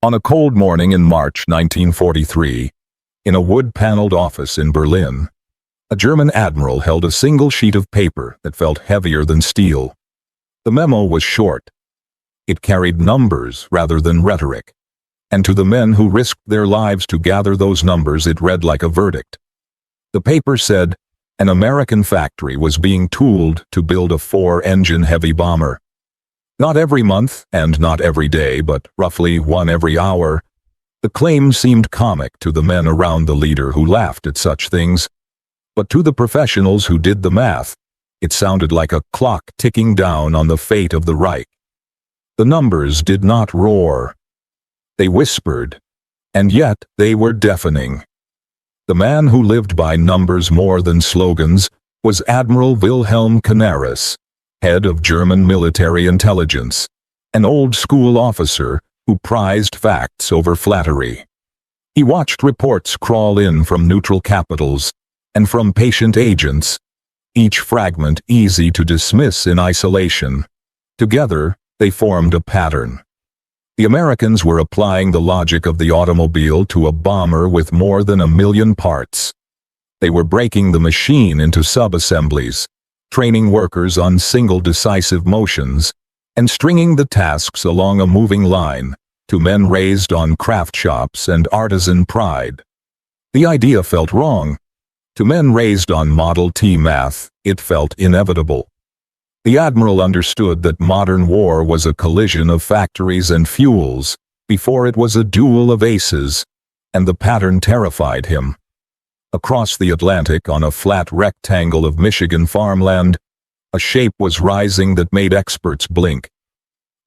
On a cold morning in March 1943, in a wood-paneled office in Berlin, a German admiral held a single sheet of paper that felt heavier than steel. The memo was short. It carried numbers rather than rhetoric, and to the men who risked their lives to gather those numbers it read like a verdict. The paper said, an American factory was being tooled to build a 4-engine heavy bomber. Not every month, and not every day, but roughly one every hour. The claim seemed comic to the men around the leader who laughed at such things, but to the professionals who did the math, it sounded like a clock ticking down on the fate of the Reich. The numbers did not roar. They whispered, and yet they were deafening. The man who lived by numbers more than slogans was Admiral Wilhelm Canaris, head of German military intelligence, an old-school officer who prized facts over flattery. He watched reports crawl in from neutral capitals and from patient agents, each fragment easy to dismiss in isolation. Together, they formed a pattern. The Americans were applying the logic of the automobile to a bomber with more than 1 million parts. They were breaking the machine into sub-assemblies, training workers on single decisive motions, and stringing the tasks along a moving line to men raised on craft shops and artisan pride. The idea felt wrong. To men raised on Model T math, it felt inevitable. The admiral understood that modern war was a collision of factories and fuels before it was a duel of aces, and the pattern terrified him. Across the Atlantic, on a flat rectangle of Michigan farmland, a shape was rising that made experts blink.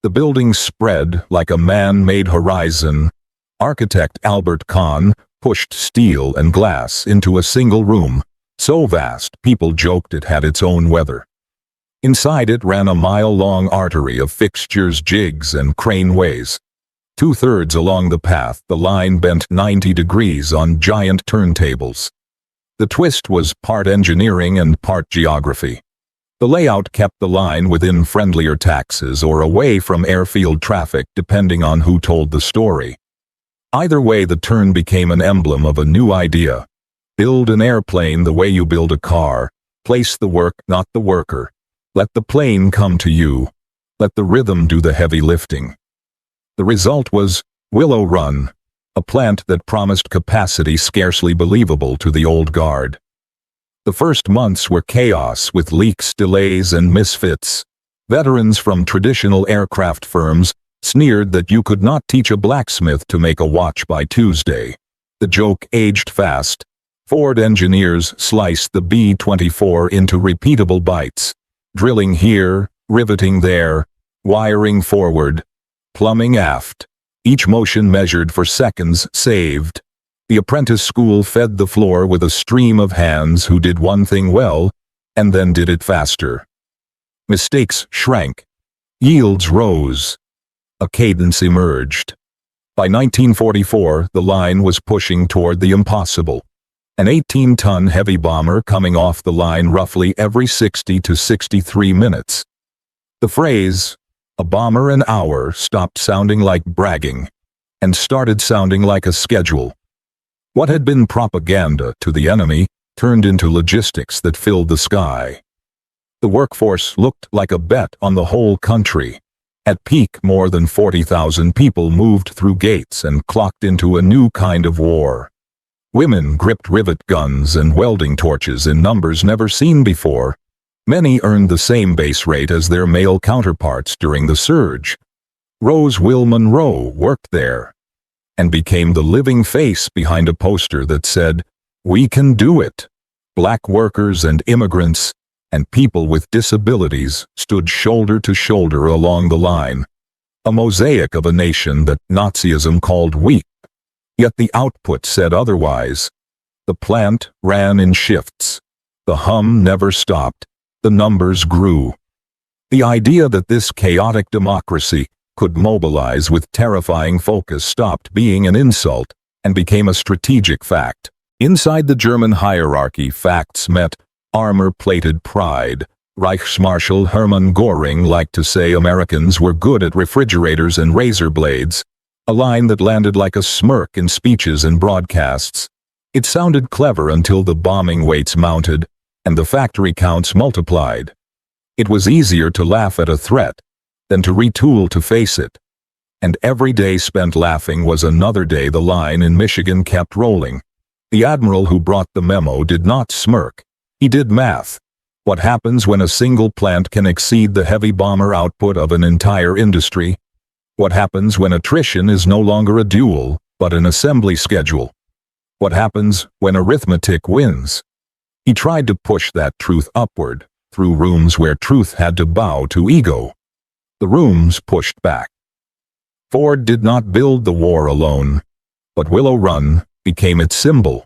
The building spread like a man-made horizon. Architect Albert Kahn pushed steel and glass into a single room, so vast people joked it had its own weather. Inside it ran a mile-long artery of fixtures, jigs, and craneways. 2/3 along the path, the line bent 90 degrees on giant turntables. The twist was part engineering and part geography. The layout kept the line within friendlier taxes or away from airfield traffic depending on who told the story. Either way, the turn became an emblem of a new idea. Build an airplane the way you build a car. Place the work, not the worker. Let the plane come to you. Let the rhythm do the heavy lifting. The result was Willow Run, a plant that promised capacity scarcely believable to the old guard. The first months were chaos with leaks, delays, and misfits. Veterans from traditional aircraft firms sneered that you could not teach a blacksmith to make a watch by Tuesday. The joke aged fast. Ford engineers sliced the B-24 into repeatable bites, drilling here, riveting there, wiring forward, plumbing aft. Each motion measured for seconds saved. The apprentice school fed the floor with a stream of hands who did one thing well, and then did it faster. Mistakes shrank. Yields rose. A cadence emerged. By 1944, the line was pushing toward the impossible. An 18-ton heavy bomber coming off the line roughly every 60 to 63 minutes. The phrase, "a bomber an hour," stopped sounding like bragging, and started sounding like a schedule. What had been propaganda to the enemy turned into logistics that filled the sky. The workforce looked like a bet on the whole country. At peak, more than 40,000 people moved through gates and clocked into a new kind of war. Women gripped rivet guns and welding torches in numbers never seen before. Many earned the same base rate as their male counterparts during the surge. Rose Will Monroe worked there, and became the living face behind a poster that said, "We can do it." Black workers and immigrants, and people with disabilities stood shoulder to shoulder along the line. A mosaic of a nation that Nazism called weak. Yet the output said otherwise. The plant ran in shifts. The hum never stopped. The numbers grew. The idea that this chaotic democracy could mobilize with terrifying focus stopped being an insult and became a strategic fact. Inside the German hierarchy, facts met armor-plated pride. Reichsmarshal Hermann Göring liked to say Americans were good at refrigerators and razor blades. a line that landed like a smirk in speeches and broadcasts. It sounded clever until the bombing weights mounted, and the factory counts multiplied. It was easier to laugh at a threat than to retool to face it. And every day spent laughing was another day. The line in Michigan kept rolling. The admiral who brought the memo did not smirk. He did math. What happens when a single plant can exceed the heavy bomber output of an entire industry? What happens when attrition is no longer a duel, but an assembly schedule? What happens when arithmetic wins? He tried to push that truth upward, through rooms where truth had to bow to ego. The rooms pushed back. Ford did not build the war alone, but Willow Run became its symbol.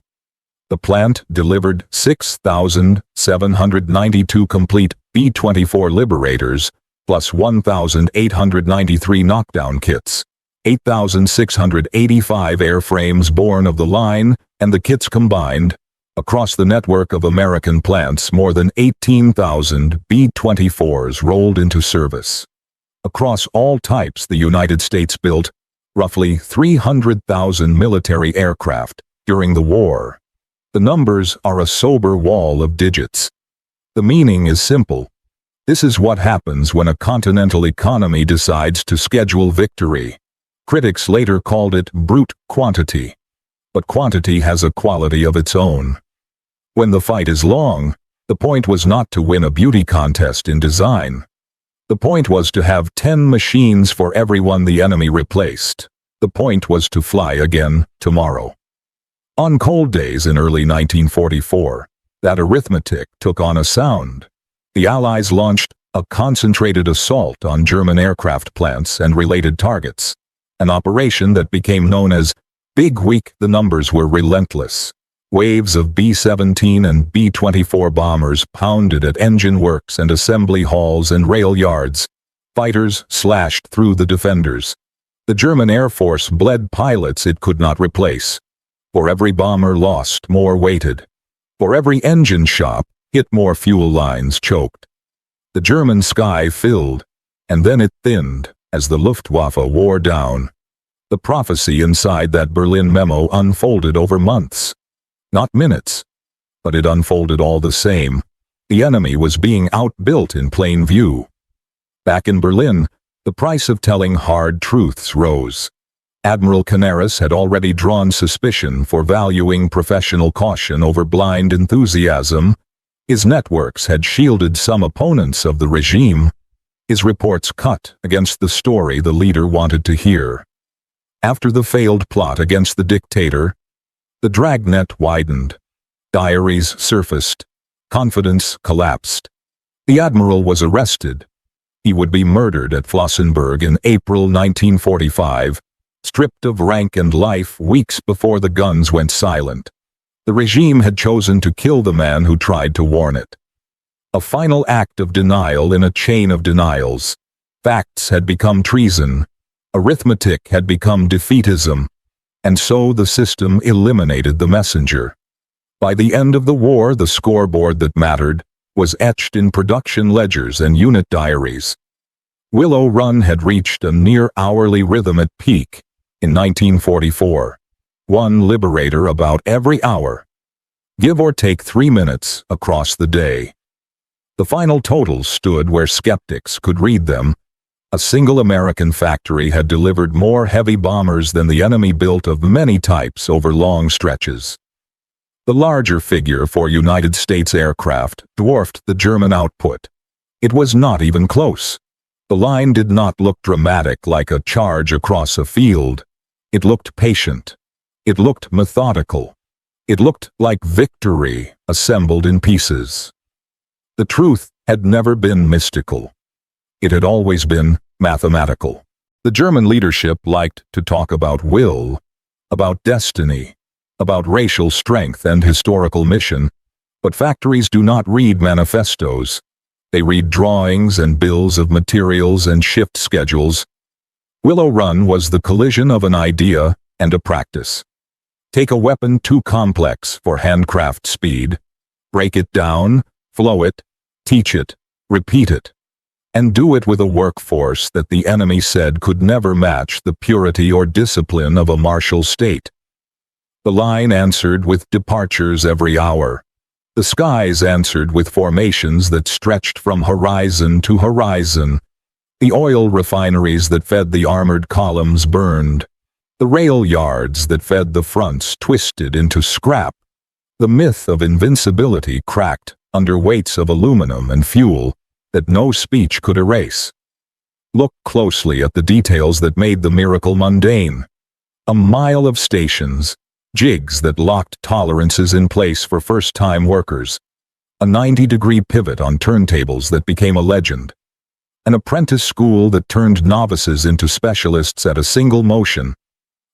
The plant delivered 6,792 complete B-24 Liberators, plus 1,893 knockdown kits, 8,685 airframes born of the line and the kits combined. Across the network of American plants, more than 18,000 B-24s rolled into service. Across all types, the United States built roughly 300,000 military aircraft during the war. The numbers are a sober wall of digits. The meaning is simple. This is what happens when a continental economy decides to schedule victory. Critics later called it brute quantity. But quantity has a quality of its own. When the fight is long, the point was not to win a beauty contest in design. The point was to have 10 machines for every one the enemy replaced. The point was to fly again tomorrow. On cold days in early 1944, that arithmetic took on a sound. The Allies launched a concentrated assault on German aircraft plants and related targets, an operation that became known as Big Week. The numbers were relentless. Waves of B-17 and B-24 bombers pounded at engine works and assembly halls and rail yards. Fighters slashed through the defenders. The German Air Force bled pilots it could not replace. For every bomber lost, more waited. For every engine shop hit, more fuel lines choked. The German sky filled, and then it thinned as the Luftwaffe wore down. The prophecy inside that Berlin memo unfolded over months. Not minutes. But it unfolded all the same. The enemy was being outbuilt in plain view. Back in Berlin, the price of telling hard truths rose. Admiral Canaris had already drawn suspicion for valuing professional caution over blind enthusiasm. His networks had shielded some opponents of the regime. His reports cut against the story the leader wanted to hear. After the failed plot against the dictator, the dragnet widened. Diaries surfaced. Confidence collapsed. The admiral was arrested. He would be murdered at Flossenburg in April 1945, stripped of rank and life weeks before the guns went silent. The regime had chosen to kill the man who tried to warn it. A final act of denial in a chain of denials. Facts had become treason. Arithmetic had become defeatism. And so the system eliminated the messenger. By the end of the war, the scoreboard that mattered was etched in production ledgers and unit diaries. Willow Run had reached a near-hourly rhythm at peak in 1944. One Liberator about every hour. Give or take 3 minutes across the day. The final totals stood where skeptics could read them. A single American factory had delivered more heavy bombers than the enemy built of many types over long stretches. The larger figure for United States aircraft dwarfed the German output. It was not even close. The line did not look dramatic like a charge across a field. It looked patient. It looked methodical. It looked like victory assembled in pieces. The truth had never been mystical. It had always been mathematical. The German leadership liked to talk about will, about destiny, about racial strength and historical mission, but factories do not read manifestos. They read drawings and bills of materials and shift schedules. Willow Run was the collision of an idea and a practice. Take a weapon too complex for handcraft speed, break it down, flow it, teach it, repeat it. and do it with a workforce that the enemy said could never match the purity or discipline of a martial state. The line answered with departures every hour. The skies answered with formations that stretched from horizon to horizon. The oil refineries that fed the armored columns burned. The rail yards that fed the fronts twisted into scrap. The myth of invincibility cracked under weights of aluminum and fuel that no speech could erase. Look closely at the details that made the miracle mundane. A mile of stations, jigs that locked tolerances in place for first-time workers, a 90-degree pivot on turntables that became a legend, an apprentice school that turned novices into specialists at a single motion,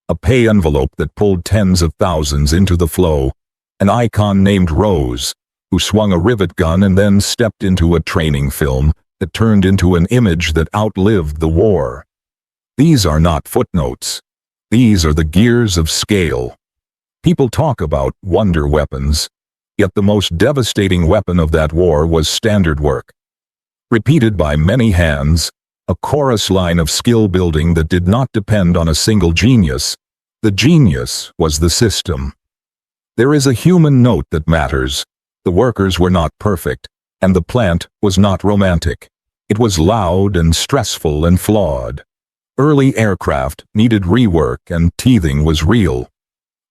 a pay envelope that pulled tens of thousands into the flow, an icon named Rose, who swung a rivet gun and then stepped into a training film that turned into an image that outlived the war. These are not footnotes. These are the gears of scale. People talk about wonder weapons, yet the most devastating weapon of that war was standard work. Repeated by many hands, a chorus line of skill building that did not depend on a single genius. The genius was the system. There is a human note that matters. The workers were not perfect, and the plant was not romantic. It was loud and stressful and flawed. Early aircraft needed rework and teething was real.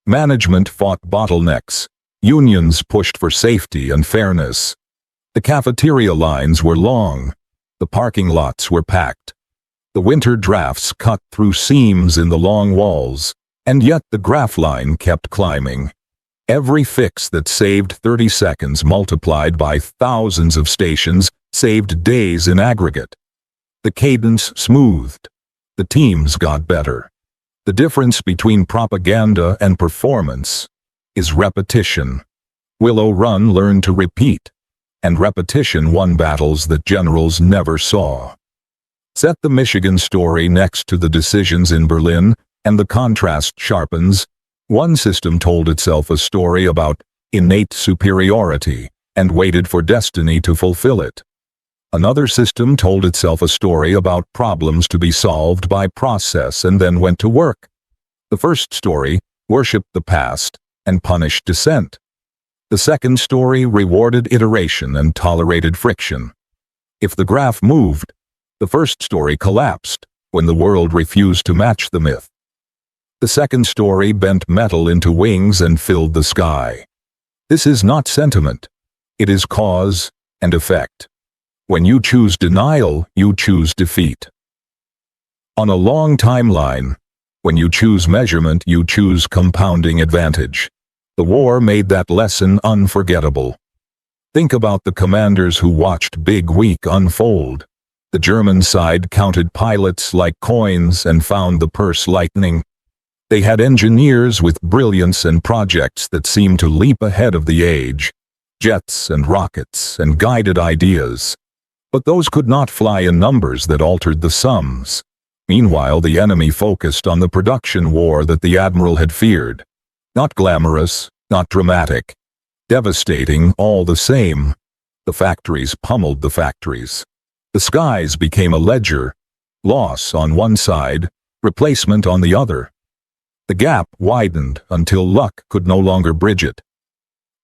Management fought bottlenecks. Unions pushed for safety and fairness. The cafeteria lines were long. The parking lots were packed. The winter drafts cut through seams in the long walls, and yet the graph line kept climbing. Every fix that saved 30 seconds multiplied by thousands of stations saved days in aggregate. The cadence smoothed. The teams got better. The difference between propaganda and performance is repetition. Willow Run learned to repeat, and repetition won battles that generals never saw. Set the Michigan story next to the decisions in Berlin, and the contrast sharpens. One system told itself a story about innate superiority and waited for destiny to fulfill it. Another system told itself a story about problems to be solved by process and then went to work. The first story worshipped the past and punished dissent. The second story rewarded iteration and tolerated friction. If the graph moved, the first story collapsed when the world refused to match the myth. The second story bent metal into wings and filled the sky. This is not sentiment. It is cause and effect. When you choose denial, you choose defeat. On a long timeline, when you choose measurement, you choose compounding advantage. The war made that lesson unforgettable. Think about the commanders who watched Big Week unfold. The German side counted pilots like coins and found the purse lightening. They had engineers with brilliance and projects that seemed to leap ahead of the age, jets and rockets and guided ideas. But those could not fly in numbers that altered the sums. Meanwhile, the enemy focused on the production war that the admiral had feared. Not glamorous, not dramatic. Devastating all the same. The factories pummeled the factories. The skies became a ledger. Loss on one side, replacement on the other. The gap widened until luck could no longer bridge it.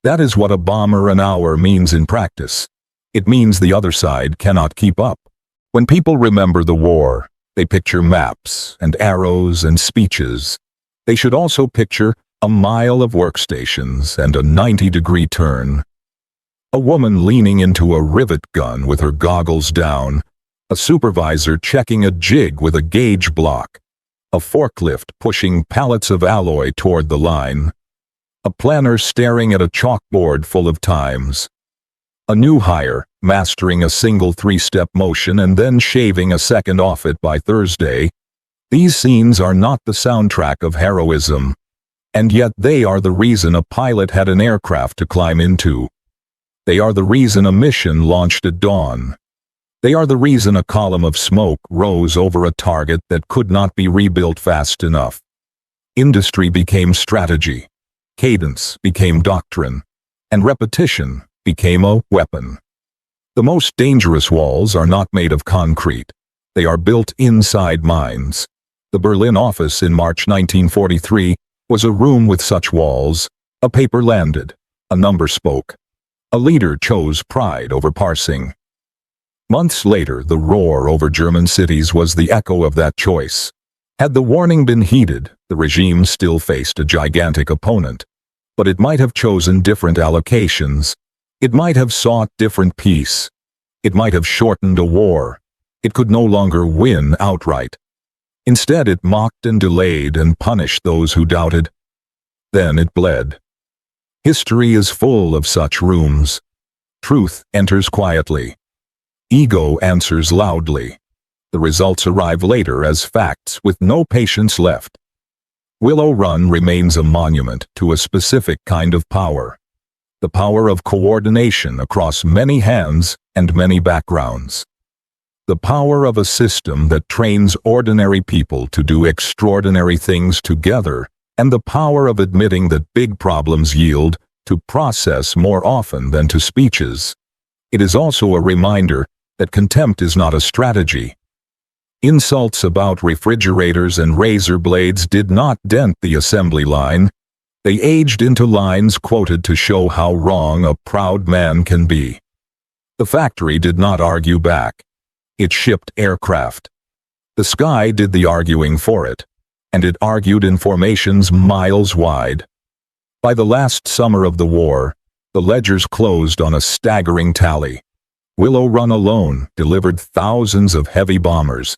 That is what a bomber an hour means in practice. It means the other side cannot keep up. When people remember the war, they picture maps and arrows and speeches. They should also picture a mile of workstations and a 90-degree turn. A woman leaning into a rivet gun with her goggles down. A supervisor checking a jig with a gauge block. A forklift pushing pallets of alloy toward the line. A planner staring at a chalkboard full of times. A new hire mastering a single 3-step motion and then shaving a second off it by Thursday. These scenes are not the soundtrack of heroism, and yet they are the reason a pilot had an aircraft to climb into. They are the reason a mission launched at dawn. They are the reason a column of smoke rose over a target that could not be rebuilt fast enough. Industry became strategy, cadence became doctrine, and repetition became a weapon. The most dangerous walls are not made of concrete. They are built inside minds. The Berlin office in March 1943 was a room with such walls. A paper landed. A number spoke. A leader chose pride over parsing. Months later, the roar over German cities was the echo of that choice. Had the warning been heeded, the regime still faced a gigantic opponent. But it might have chosen different allocations. It might have sought different peace. It might have shortened a war. It could no longer win outright. Instead, it mocked and delayed and punished those who doubted. Then it bled. History is full of such rooms. Truth enters quietly. Ego answers loudly. The results arrive later as facts with no patience left. Willow Run remains a monument to a specific kind of power. The power of coordination across many hands and many backgrounds. The power of a system that trains ordinary people to do extraordinary things together, and the power of admitting that big problems yield to process more often than to speeches. It is also a reminder that contempt is not a strategy. Insults about refrigerators and razor blades did not dent the assembly line. They aged into lines quoted to show how wrong a proud man can be. The factory did not argue back. It shipped aircraft. The sky did the arguing for it, and it argued in formations miles wide. By the last summer of the war, the ledgers closed on a staggering tally. Willow Run alone delivered thousands of heavy bombers.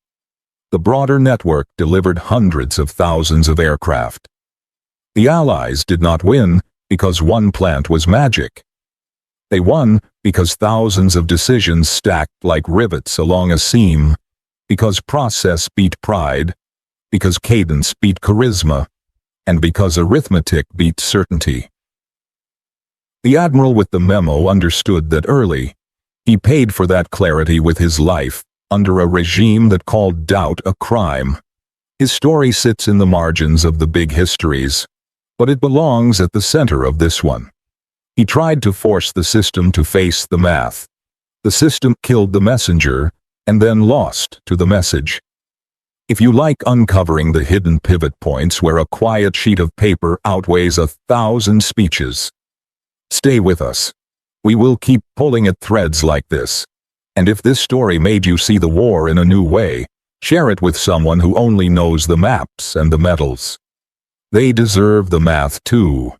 The broader network delivered hundreds of thousands of aircraft. The Allies did not win because one plant was magic. They won because thousands of decisions stacked like rivets along a seam, because process beat pride, because cadence beat charisma, and because arithmetic beat certainty. The admiral with the memo understood that early. He paid for that clarity with his life, under a regime that called doubt a crime. His story sits in the margins of the big histories, but it belongs at the center of this one. He tried to force the system to face the math. The system killed the messenger, and then lost to the message. If you like uncovering the hidden pivot points where a quiet sheet of paper outweighs 1,000 speeches, stay with us. We will keep pulling at threads like this. And if this story made you see the war in a new way, share it with someone who only knows the maps and the medals. They deserve the math too.